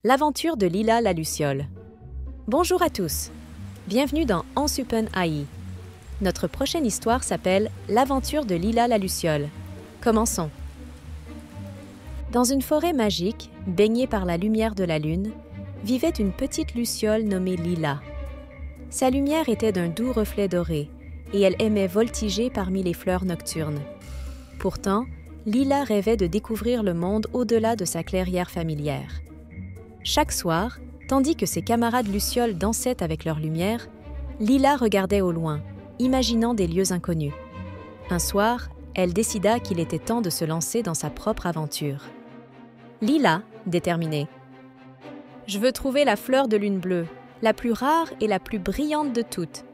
L'aventure de Lila la Luciole. Bonjour à tous, bienvenue dans Ansupen AI. Notre prochaine histoire s'appelle L'aventure de Lila la Luciole. Commençons. Dans une forêt magique, baignée par la lumière de la lune, vivait une petite luciole nommée Lila. Sa lumière était d'un doux reflet doré, et elle aimait voltiger parmi les fleurs nocturnes. Pourtant, Lila rêvait de découvrir le monde au-delà de sa clairière familière. Chaque soir, tandis que ses camarades lucioles dansaient avec leur lumière, Lila regardait au loin, imaginant des lieux inconnus. Un soir, elle décida qu'il était temps de se lancer dans sa propre aventure. Lila, déterminée. « Je veux trouver la fleur de lune bleue, la plus rare et la plus brillante de toutes. »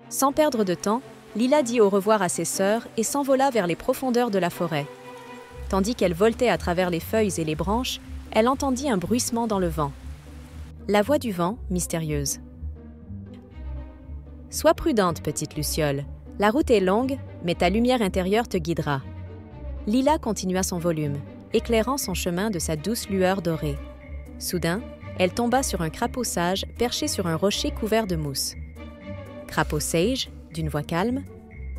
Sans perdre de temps, Lila dit au revoir à ses sœurs et s'envola vers les profondeurs de la forêt. Tandis qu'elle voltait à travers les feuilles et les branches, elle entendit un bruissement dans le vent. La voix du vent, mystérieuse. « Sois prudente, petite luciole. La route est longue, mais ta lumière intérieure te guidera. » Lila continua son volume, éclairant son chemin de sa douce lueur dorée. Soudain, elle tomba sur un crapaud sage perché sur un rocher couvert de mousse. « Crapaud sage » d'une voix calme.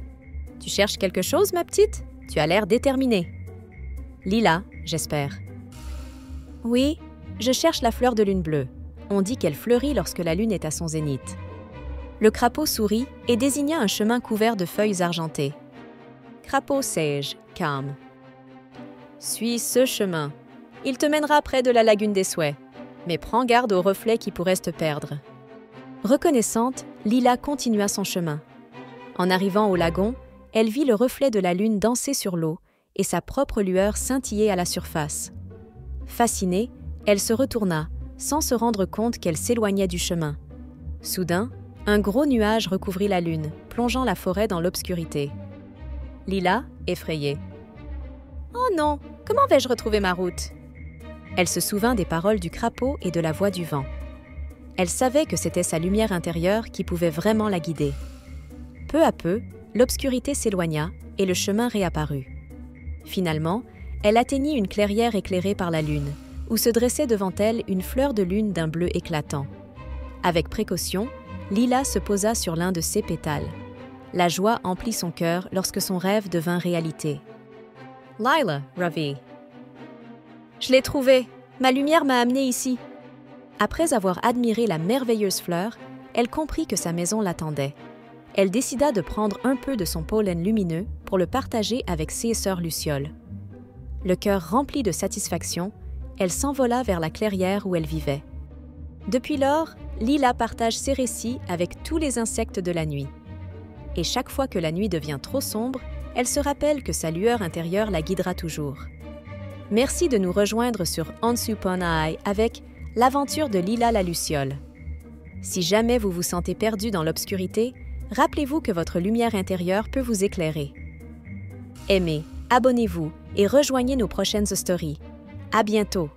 « Tu cherches quelque chose, ma petite? Tu as l'air déterminée. »« Lila, j'espère. » « Oui, je cherche la fleur de lune bleue. On dit qu'elle fleurit lorsque la lune est à son zénith. » Le crapaud sourit et désigna un chemin couvert de feuilles argentées. « Crapaud sage, calme. Suis ce chemin. Il te mènera près de la lagune des souhaits. Mais prends garde aux reflets qui pourraient te perdre. » Reconnaissante, Lila continua son chemin. En arrivant au lagon, elle vit le reflet de la lune danser sur l'eau et sa propre lueur scintiller à la surface. Fascinée, elle se retourna, sans se rendre compte qu'elle s'éloignait du chemin. Soudain, un gros nuage recouvrit la lune, plongeant la forêt dans l'obscurité. Lila, effrayée. « Oh non, comment vais-je retrouver ma route ?» Elle se souvint des paroles du crapaud et de la voix du vent. Elle savait que c'était sa lumière intérieure qui pouvait vraiment la guider. Peu à peu, l'obscurité s'éloigna et le chemin réapparut. Finalement, elle atteignit une clairière éclairée par la lune, où se dressait devant elle une fleur de lune d'un bleu éclatant. Avec précaution, Lila se posa sur l'un de ses pétales. La joie emplit son cœur lorsque son rêve devint réalité. « Lila, Ravi. »« Je l'ai trouvée. Ma lumière m'a amenée ici. » Après avoir admiré la merveilleuse fleur, elle comprit que sa maison l'attendait. Elle décida de prendre un peu de son pollen lumineux pour le partager avec ses sœurs lucioles. Le cœur rempli de satisfaction, elle s'envola vers la clairière où elle vivait. Depuis lors, Lila partage ses récits avec tous les insectes de la nuit. Et chaque fois que la nuit devient trop sombre, elle se rappelle que sa lueur intérieure la guidera toujours. Merci de nous rejoindre sur Ansupen AI avec L'aventure de Lila la Luciole. Si jamais vous vous sentez perdu dans l'obscurité, rappelez-vous que votre lumière intérieure peut vous éclairer. Aimez, abonnez-vous et rejoignez nos prochaines stories. À bientôt!